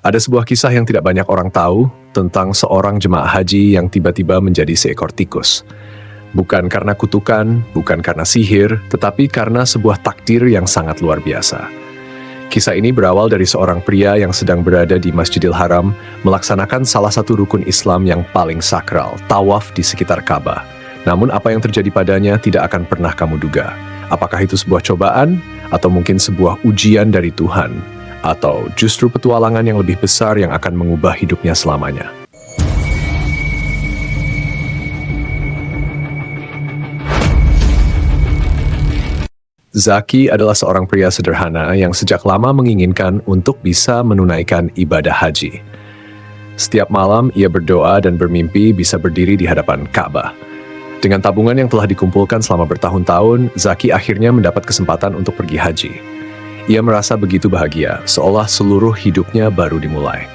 Ada sebuah kisah yang tidak banyak orang tahu tentang seorang jemaah haji yang tiba-tiba menjadi seekor tikus. Bukan karena kutukan, bukan karena sihir, tetapi karena sebuah takdir yang sangat luar biasa. Kisah ini berawal dari seorang pria yang sedang berada di Masjidil Haram melaksanakan salah satu rukun Islam yang paling sakral, tawaf di sekitar Ka'bah. Namun apa yang terjadi padanya tidak akan pernah kamu duga. Apakah itu sebuah cobaan, atau mungkin sebuah ujian dari Tuhan, atau justru petualangan yang lebih besar yang akan mengubah hidupnya selamanya. Zaki adalah seorang pria sederhana yang sejak lama menginginkan untuk bisa menunaikan ibadah haji. Setiap malam ia berdoa dan bermimpi bisa berdiri di hadapan Ka'bah. Dengan tabungan yang telah dikumpulkan selama bertahun-tahun, Zaki akhirnya mendapat kesempatan untuk pergi haji. Ia merasa begitu bahagia, seolah seluruh hidupnya baru dimulai.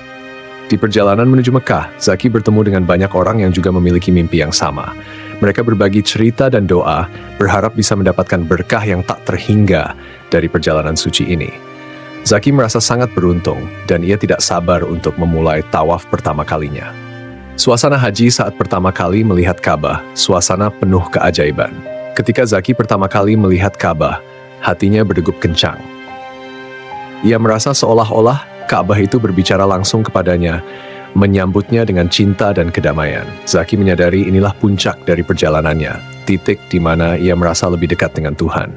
Di perjalanan menuju Mekah, Zaki bertemu dengan banyak orang yang juga memiliki mimpi yang sama. Mereka berbagi cerita dan doa, berharap bisa mendapatkan berkah yang tak terhingga dari perjalanan suci ini. Zaki merasa sangat beruntung, dan ia tidak sabar untuk memulai tawaf pertama kalinya. Suasana haji saat pertama kali melihat Ka'bah, suasana penuh keajaiban. Ketika Zaki pertama kali melihat Ka'bah, hatinya berdegup kencang. Ia merasa seolah-olah Ka'bah itu berbicara langsung kepadanya, menyambutnya dengan cinta dan kedamaian. Zaki menyadari inilah puncak dari perjalanannya, titik di mana ia merasa lebih dekat dengan Tuhan.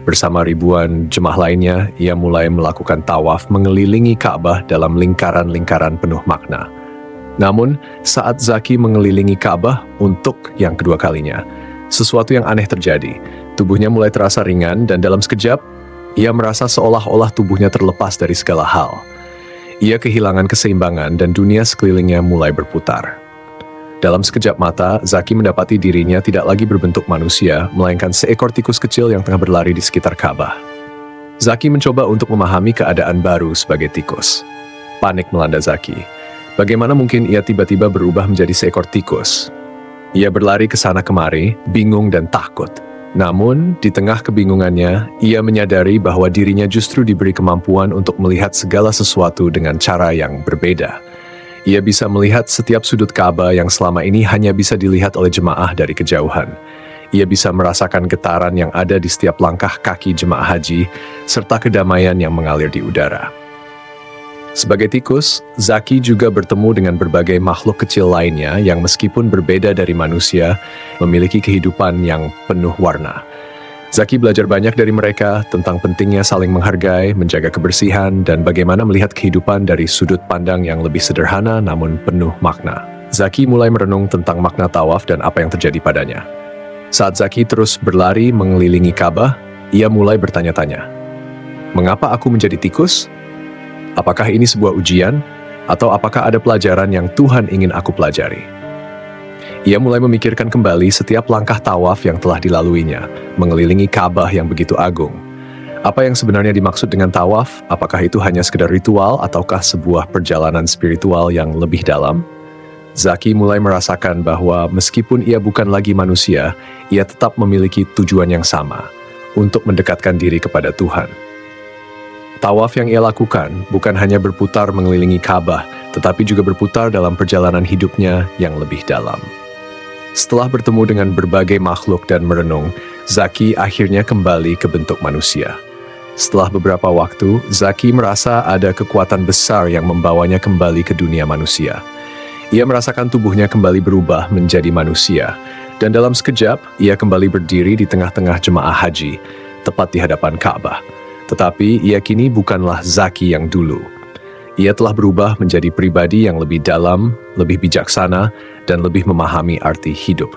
Bersama ribuan jemaah lainnya, ia mulai melakukan tawaf mengelilingi Ka'bah dalam lingkaran-lingkaran penuh makna. Namun, saat Zaki mengelilingi Ka'bah untuk yang kedua kalinya, sesuatu yang aneh terjadi. Tubuhnya mulai terasa ringan dan dalam sekejap, ia merasa seolah-olah tubuhnya terlepas dari segala hal. Ia kehilangan keseimbangan dan dunia sekelilingnya mulai berputar. Dalam sekejap mata, Zaki mendapati dirinya tidak lagi berbentuk manusia, melainkan seekor tikus kecil yang tengah berlari di sekitar Ka'bah. Zaki mencoba untuk memahami keadaan baru sebagai tikus. Panik melanda Zaki. Bagaimana mungkin ia tiba-tiba berubah menjadi seekor tikus? Ia berlari ke sana kemari, bingung dan takut. Namun, di tengah kebingungannya, ia menyadari bahwa dirinya justru diberi kemampuan untuk melihat segala sesuatu dengan cara yang berbeda. Ia bisa melihat setiap sudut Ka'bah yang selama ini hanya bisa dilihat oleh jemaah dari kejauhan. Ia bisa merasakan getaran yang ada di setiap langkah kaki jemaah haji, serta kedamaian yang mengalir di udara. Sebagai tikus, Zaki juga bertemu dengan berbagai makhluk kecil lainnya yang meskipun berbeda dari manusia, memiliki kehidupan yang penuh warna. Zaki belajar banyak dari mereka tentang pentingnya saling menghargai, menjaga kebersihan, dan bagaimana melihat kehidupan dari sudut pandang yang lebih sederhana namun penuh makna. Zaki mulai merenung tentang makna tawaf dan apa yang terjadi padanya. Saat Zaki terus berlari mengelilingi Ka'bah, ia mulai bertanya-tanya, "Mengapa aku menjadi tikus? Apakah ini sebuah ujian, atau apakah ada pelajaran yang Tuhan ingin aku pelajari?" Ia mulai memikirkan kembali setiap langkah tawaf yang telah dilaluinya, mengelilingi Ka'bah yang begitu agung. Apa yang sebenarnya dimaksud dengan tawaf? Apakah itu hanya sekedar ritual, ataukah sebuah perjalanan spiritual yang lebih dalam? Zaki mulai merasakan bahwa meskipun ia bukan lagi manusia, ia tetap memiliki tujuan yang sama, untuk mendekatkan diri kepada Tuhan. Tawaf yang ia lakukan bukan hanya berputar mengelilingi Ka'bah, tetapi juga berputar dalam perjalanan hidupnya yang lebih dalam. Setelah bertemu dengan berbagai makhluk dan merenung, Zaki akhirnya kembali ke bentuk manusia. Setelah beberapa waktu, Zaki merasa ada kekuatan besar yang membawanya kembali ke dunia manusia. Ia merasakan tubuhnya kembali berubah menjadi manusia, dan dalam sekejap, ia kembali berdiri di tengah-tengah jemaah haji, tepat di hadapan Ka'bah. Tetapi ia kini bukanlah Zaki yang dulu. Ia telah berubah menjadi pribadi yang lebih dalam, lebih bijaksana, dan lebih memahami arti hidup.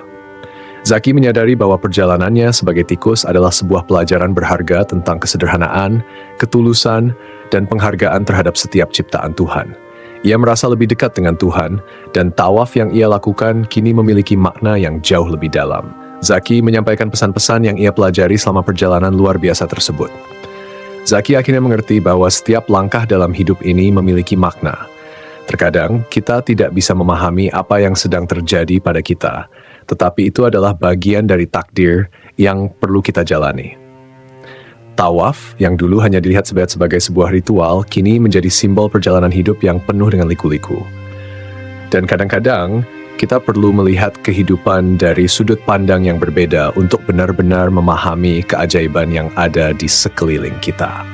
Zaki menyadari bahwa perjalanannya sebagai tikus adalah sebuah pelajaran berharga tentang kesederhanaan, ketulusan, dan penghargaan terhadap setiap ciptaan Tuhan. Ia merasa lebih dekat dengan Tuhan, dan tawaf yang ia lakukan kini memiliki makna yang jauh lebih dalam. Zaki menyampaikan pesan-pesan yang ia pelajari selama perjalanan luar biasa tersebut. Zaki akhirnya mengerti bahwa setiap langkah dalam hidup ini memiliki makna. Terkadang, kita tidak bisa memahami apa yang sedang terjadi pada kita, tetapi itu adalah bagian dari takdir yang perlu kita jalani. Tawaf, yang dulu hanya dilihat sebagai sebuah ritual, kini menjadi simbol perjalanan hidup yang penuh dengan liku-liku. Dan kadang-kadang, kita perlu melihat kehidupan dari sudut pandang yang berbeda untuk benar-benar memahami keajaiban yang ada di sekeliling kita.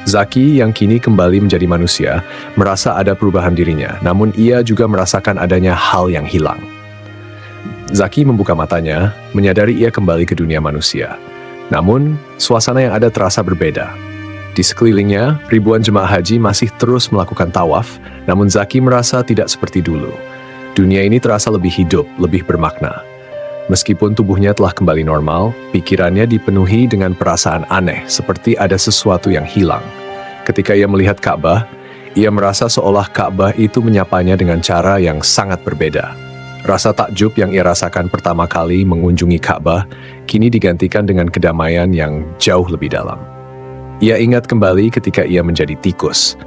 Zaki yang kini kembali menjadi manusia, merasa ada perubahan dirinya, namun ia juga merasakan adanya hal yang hilang. Zaki membuka matanya, menyadari ia kembali ke dunia manusia. Namun, suasana yang ada terasa berbeda. Di sekelilingnya, ribuan jemaah haji masih terus melakukan tawaf, namun Zaki merasa tidak seperti dulu. Dunia ini terasa lebih hidup, lebih bermakna. Meskipun tubuhnya telah kembali normal, pikirannya dipenuhi dengan perasaan aneh, seperti ada sesuatu yang hilang. Ketika ia melihat Ka'bah, ia merasa seolah Ka'bah itu menyapanya dengan cara yang sangat berbeda. Rasa takjub yang ia rasakan pertama kali mengunjungi Ka'bah, kini digantikan dengan kedamaian yang jauh lebih dalam. Ia ingat kembali ketika ia menjadi tikus.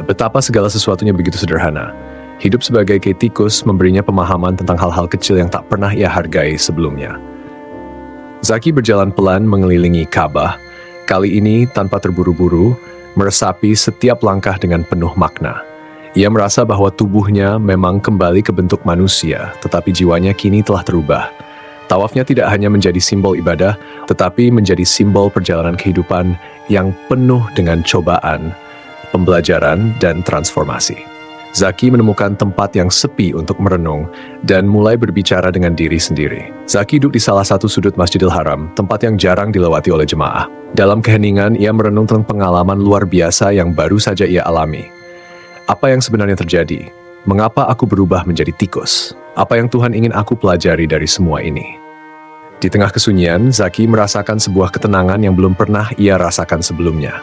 Betapa segala sesuatunya begitu sederhana. Hidup sebagai tikus memberinya pemahaman tentang hal-hal kecil yang tak pernah ia hargai sebelumnya. Zaki berjalan pelan mengelilingi Ka'bah, kali ini tanpa terburu-buru, meresapi setiap langkah dengan penuh makna. Ia merasa bahwa tubuhnya memang kembali ke bentuk manusia, tetapi jiwanya kini telah terubah. Tawafnya tidak hanya menjadi simbol ibadah, tetapi menjadi simbol perjalanan kehidupan yang penuh dengan cobaan, pembelajaran, dan transformasi. Zaki menemukan tempat yang sepi untuk merenung dan mulai berbicara dengan diri sendiri. Zaki duduk di salah satu sudut Masjidil Haram, tempat yang jarang dilewati oleh jemaah. Dalam keheningan, ia merenung tentang pengalaman luar biasa yang baru saja ia alami. Apa yang sebenarnya terjadi? Mengapa aku berubah menjadi tikus? Apa yang Tuhan ingin aku pelajari dari semua ini? Di tengah kesunyian, Zaki merasakan sebuah ketenangan yang belum pernah ia rasakan sebelumnya.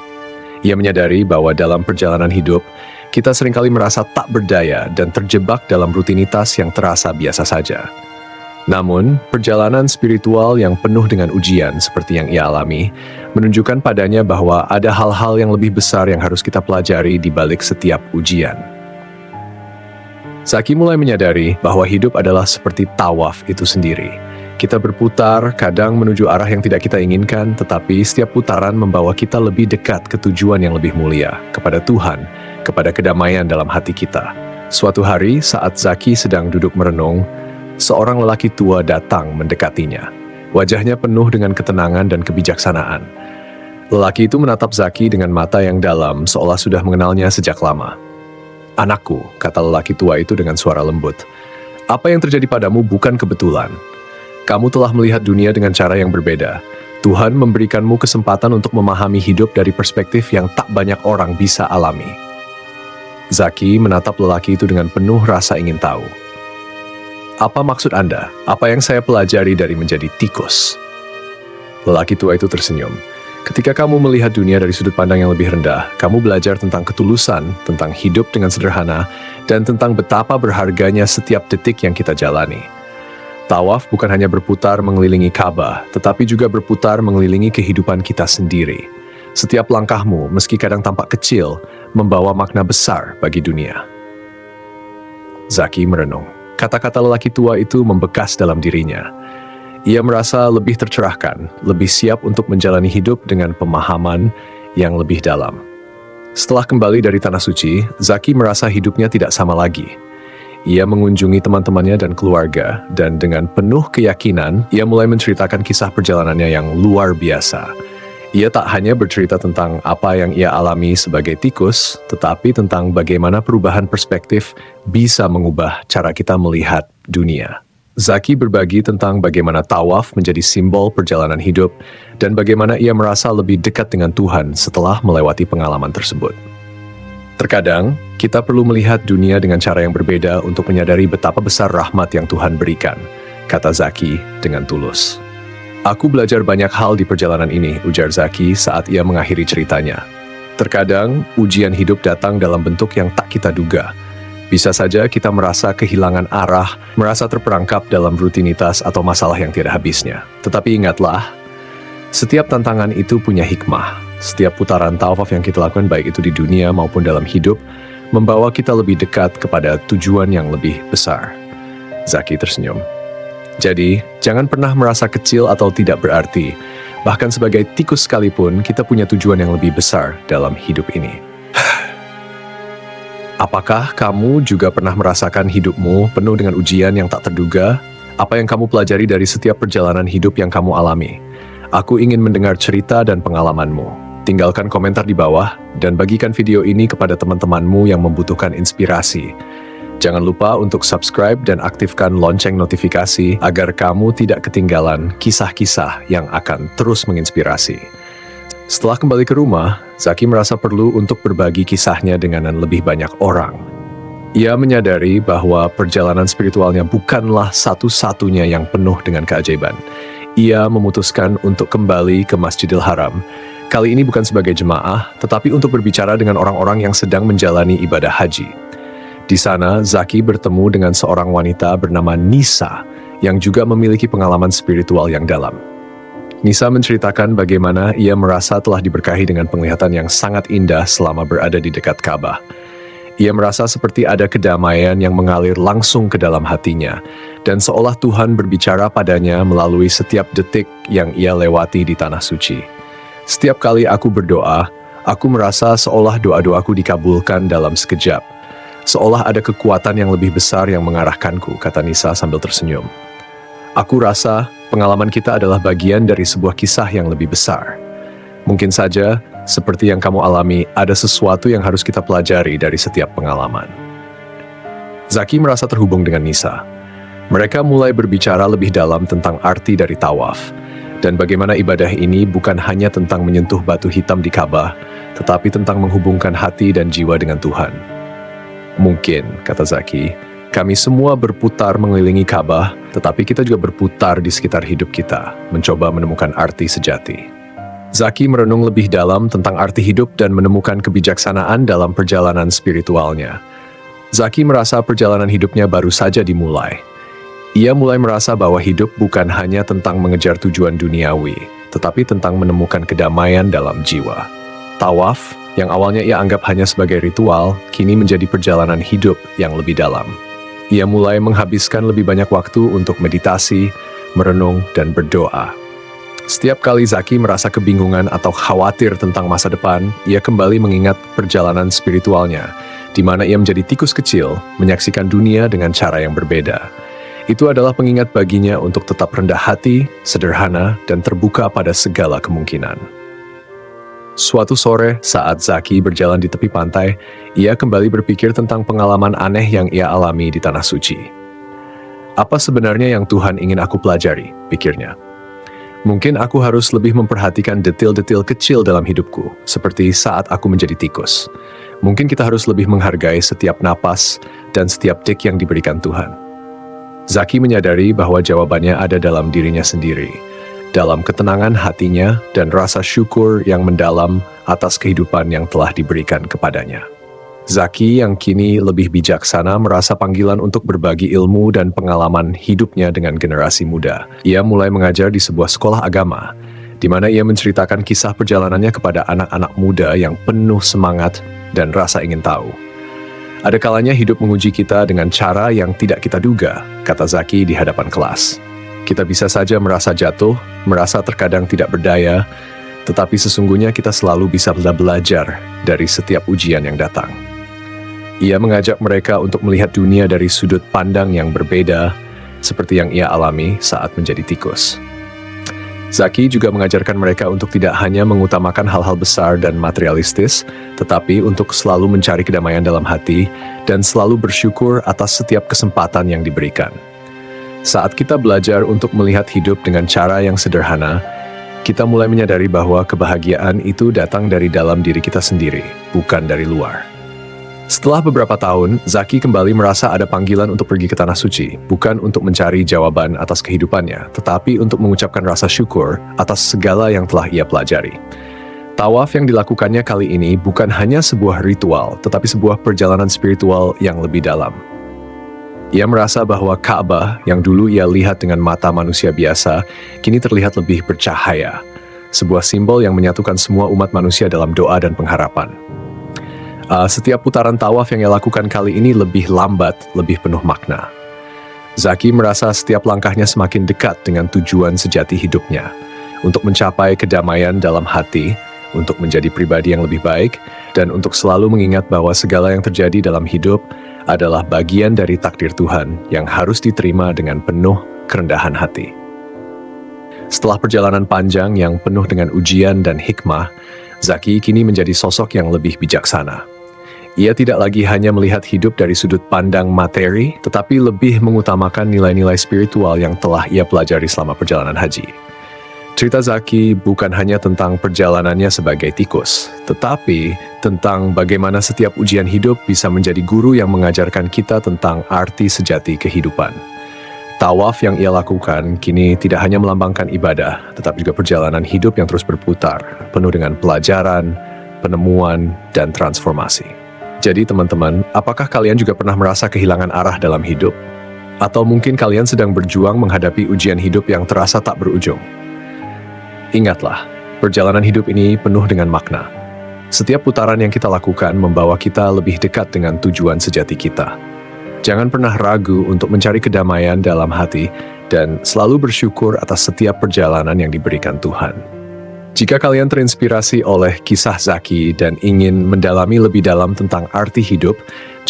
Ia menyadari bahwa dalam perjalanan hidup, kita seringkali merasa tak berdaya dan terjebak dalam rutinitas yang terasa biasa saja. Namun, perjalanan spiritual yang penuh dengan ujian seperti yang ia alami, menunjukkan padanya bahwa ada hal-hal yang lebih besar yang harus kita pelajari di balik setiap ujian. Zaki mulai menyadari bahwa hidup adalah seperti tawaf itu sendiri. Kita berputar, kadang menuju arah yang tidak kita inginkan, tetapi setiap putaran membawa kita lebih dekat ke tujuan yang lebih mulia, kepada Tuhan, kepada kedamaian dalam hati kita. Suatu hari, saat Zaki sedang duduk merenung, seorang lelaki tua datang mendekatinya. Wajahnya penuh dengan ketenangan dan kebijaksanaan. Lelaki itu menatap Zaki dengan mata yang dalam, seolah sudah mengenalnya sejak lama. "Anakku," kata lelaki tua itu dengan suara lembut, "apa yang terjadi padamu bukan kebetulan. Kamu telah melihat dunia dengan cara yang berbeda. Tuhan memberikanmu kesempatan untuk memahami hidup dari perspektif yang tak banyak orang bisa alami." Zaki menatap lelaki itu dengan penuh rasa ingin tahu. "Apa maksud Anda? Apa yang saya pelajari dari menjadi tikus?" Lelaki tua itu tersenyum. "Ketika kamu melihat dunia dari sudut pandang yang lebih rendah, kamu belajar tentang ketulusan, tentang hidup dengan sederhana, dan tentang betapa berharganya setiap detik yang kita jalani. Tawaf bukan hanya berputar mengelilingi Ka'bah, tetapi juga berputar mengelilingi kehidupan kita sendiri. Setiap langkahmu, meski kadang tampak kecil, membawa makna besar bagi dunia." Zaki merenung. Kata-kata lelaki tua itu membekas dalam dirinya. Ia merasa lebih tercerahkan, lebih siap untuk menjalani hidup dengan pemahaman yang lebih dalam. Setelah kembali dari Tanah Suci, Zaki merasa hidupnya tidak sama lagi. Ia mengunjungi teman-temannya dan keluarga, dan dengan penuh keyakinan, ia mulai menceritakan kisah perjalanannya yang luar biasa. Ia tak hanya bercerita tentang apa yang ia alami sebagai tikus, tetapi tentang bagaimana perubahan perspektif bisa mengubah cara kita melihat dunia. Zaki berbagi tentang bagaimana tawaf menjadi simbol perjalanan hidup dan bagaimana ia merasa lebih dekat dengan Tuhan setelah melewati pengalaman tersebut. Terkadang, kita perlu melihat dunia dengan cara yang berbeda untuk menyadari betapa besar rahmat yang Tuhan berikan, kata Zaki dengan tulus. "Aku belajar banyak hal di perjalanan ini," ujar Zaki saat ia mengakhiri ceritanya. "Terkadang, ujian hidup datang dalam bentuk yang tak kita duga. Bisa saja kita merasa kehilangan arah, merasa terperangkap dalam rutinitas atau masalah yang tiada habisnya. Tetapi ingatlah, setiap tantangan itu punya hikmah. Setiap putaran tawaf yang kita lakukan, baik itu di dunia maupun dalam hidup, membawa kita lebih dekat kepada tujuan yang lebih besar." Zaki tersenyum. "Jadi, jangan pernah merasa kecil atau tidak berarti. Bahkan sebagai tikus sekalipun, kita punya tujuan yang lebih besar dalam hidup ini. Apakah kamu juga pernah merasakan hidupmu penuh dengan ujian yang tak terduga? Apa yang kamu pelajari dari setiap perjalanan hidup yang kamu alami? Aku ingin mendengar cerita dan pengalamanmu. Tinggalkan komentar di bawah dan bagikan video ini kepada teman-temanmu yang membutuhkan inspirasi. Jangan lupa untuk subscribe dan aktifkan lonceng notifikasi agar kamu tidak ketinggalan kisah-kisah yang akan terus menginspirasi. Setelah kembali ke rumah, Zaki merasa perlu untuk berbagi kisahnya dengan lebih banyak orang. Ia menyadari bahwa perjalanan spiritualnya bukanlah satu-satunya yang penuh dengan keajaiban. Ia memutuskan untuk kembali ke Masjidil Haram. Kali ini bukan sebagai jemaah, tetapi untuk berbicara dengan orang-orang yang sedang menjalani ibadah haji. Di sana, Zaki bertemu dengan seorang wanita bernama Nisa yang juga memiliki pengalaman spiritual yang dalam. Nisa menceritakan bagaimana ia merasa telah diberkahi dengan penglihatan yang sangat indah selama berada di dekat Ka'bah. Ia merasa seperti ada kedamaian yang mengalir langsung ke dalam hatinya, dan seolah Tuhan berbicara padanya melalui setiap detik yang ia lewati di Tanah Suci. Setiap kali aku berdoa, aku merasa seolah doa-doaku dikabulkan dalam sekejap. Seolah ada kekuatan yang lebih besar yang mengarahkanku, kata Nisa sambil tersenyum. Aku rasa pengalaman kita adalah bagian dari sebuah kisah yang lebih besar. Mungkin saja, seperti yang kamu alami, ada sesuatu yang harus kita pelajari dari setiap pengalaman. Zaki merasa terhubung dengan Nisa. Mereka mulai berbicara lebih dalam tentang arti dari tawaf, dan bagaimana ibadah ini bukan hanya tentang menyentuh batu hitam di Ka'bah, tetapi tentang menghubungkan hati dan jiwa dengan Tuhan. Mungkin, kata Zaki, kami semua berputar mengelilingi Ka'bah, tetapi kita juga berputar di sekitar hidup kita, mencoba menemukan arti sejati. Zaki merenung lebih dalam tentang arti hidup dan menemukan kebijaksanaan dalam perjalanan spiritualnya. Zaki merasa perjalanan hidupnya baru saja dimulai. Ia mulai merasa bahwa hidup bukan hanya tentang mengejar tujuan duniawi, tetapi tentang menemukan kedamaian dalam jiwa. Tawaf, yang awalnya ia anggap hanya sebagai ritual, kini menjadi perjalanan hidup yang lebih dalam. Ia mulai menghabiskan lebih banyak waktu untuk meditasi, merenung, dan berdoa. Setiap kali Zaki merasa kebingungan atau khawatir tentang masa depan, ia kembali mengingat perjalanan spiritualnya, di mana ia menjadi tikus kecil, menyaksikan dunia dengan cara yang berbeda. Itu adalah pengingat baginya untuk tetap rendah hati, sederhana, dan terbuka pada segala kemungkinan. Suatu sore, saat Zaki berjalan di tepi pantai, ia kembali berpikir tentang pengalaman aneh yang ia alami di Tanah Suci. Apa sebenarnya yang Tuhan ingin aku pelajari, pikirnya. Mungkin aku harus lebih memperhatikan detil-detil kecil dalam hidupku, seperti saat aku menjadi tikus. Mungkin kita harus lebih menghargai setiap napas dan setiap detik yang diberikan Tuhan. Zaki menyadari bahwa jawabannya ada dalam dirinya sendiri, dalam ketenangan hatinya dan rasa syukur yang mendalam atas kehidupan yang telah diberikan kepadanya. Zaki yang kini lebih bijaksana merasa panggilan untuk berbagi ilmu dan pengalaman hidupnya dengan generasi muda. Ia mulai mengajar di sebuah sekolah agama, di mana ia menceritakan kisah perjalanannya kepada anak-anak muda yang penuh semangat dan rasa ingin tahu. Ada kalanya hidup menguji kita dengan cara yang tidak kita duga, kata Zaki di hadapan kelas. Kita bisa saja merasa jatuh, merasa terkadang tidak berdaya, tetapi sesungguhnya kita selalu bisa belajar dari setiap ujian yang datang. Ia mengajak mereka untuk melihat dunia dari sudut pandang yang berbeda, seperti yang ia alami saat menjadi tikus. Zaki juga mengajarkan mereka untuk tidak hanya mengutamakan hal-hal besar dan materialistis, tetapi untuk selalu mencari kedamaian dalam hati dan selalu bersyukur atas setiap kesempatan yang diberikan. Saat kita belajar untuk melihat hidup dengan cara yang sederhana, kita mulai menyadari bahwa kebahagiaan itu datang dari dalam diri kita sendiri, bukan dari luar. Setelah beberapa tahun, Zaki kembali merasa ada panggilan untuk pergi ke Tanah Suci, bukan untuk mencari jawaban atas kehidupannya, tetapi untuk mengucapkan rasa syukur atas segala yang telah ia pelajari. Tawaf yang dilakukannya kali ini bukan hanya sebuah ritual, tetapi sebuah perjalanan spiritual yang lebih dalam. Ia merasa bahwa Ka'bah yang dulu ia lihat dengan mata manusia biasa, kini terlihat lebih bercahaya. Sebuah simbol yang menyatukan semua umat manusia dalam doa dan pengharapan. Setiap putaran tawaf yang ia lakukan kali ini lebih lambat, lebih penuh makna. Zaki merasa setiap langkahnya semakin dekat dengan tujuan sejati hidupnya. untuk mencapai kedamaian dalam hati, untuk menjadi pribadi yang lebih baik, dan untuk selalu mengingat bahwa segala yang terjadi dalam hidup adalah bagian dari takdir Tuhan yang harus diterima dengan penuh kerendahan hati. Setelah perjalanan panjang yang penuh dengan ujian dan hikmah, Zaki kini menjadi sosok yang lebih bijaksana. Ia tidak lagi hanya melihat hidup dari sudut pandang materi, tetapi lebih mengutamakan nilai-nilai spiritual yang telah ia pelajari selama perjalanan haji. Cerita Zaki bukan hanya tentang perjalanannya sebagai tikus, tetapi tentang bagaimana setiap ujian hidup bisa menjadi guru yang mengajarkan kita tentang arti sejati kehidupan. Tawaf yang ia lakukan kini tidak hanya melambangkan ibadah, tetapi juga perjalanan hidup yang terus berputar, penuh dengan pelajaran, penemuan, dan transformasi. Jadi teman-teman, apakah kalian juga pernah merasa kehilangan arah dalam hidup? Atau mungkin kalian sedang berjuang menghadapi ujian hidup yang terasa tak berujung? Ingatlah, perjalanan hidup ini penuh dengan makna. Setiap putaran yang kita lakukan membawa kita lebih dekat dengan tujuan sejati kita. Jangan pernah ragu untuk mencari kedamaian dalam hati dan selalu bersyukur atas setiap perjalanan yang diberikan Tuhan. Jika kalian terinspirasi oleh kisah Zaki dan ingin mendalami lebih dalam tentang arti hidup,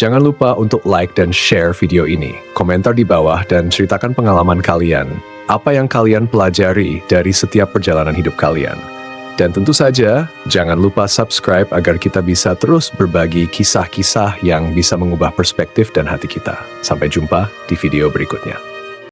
jangan lupa untuk like dan share video ini, komentar di bawah dan ceritakan pengalaman kalian. Apa yang kalian pelajari dari setiap perjalanan hidup kalian. Dan tentu saja, jangan lupa subscribe agar kita bisa terus berbagi kisah-kisah yang bisa mengubah perspektif dan hati kita. Sampai jumpa di video berikutnya.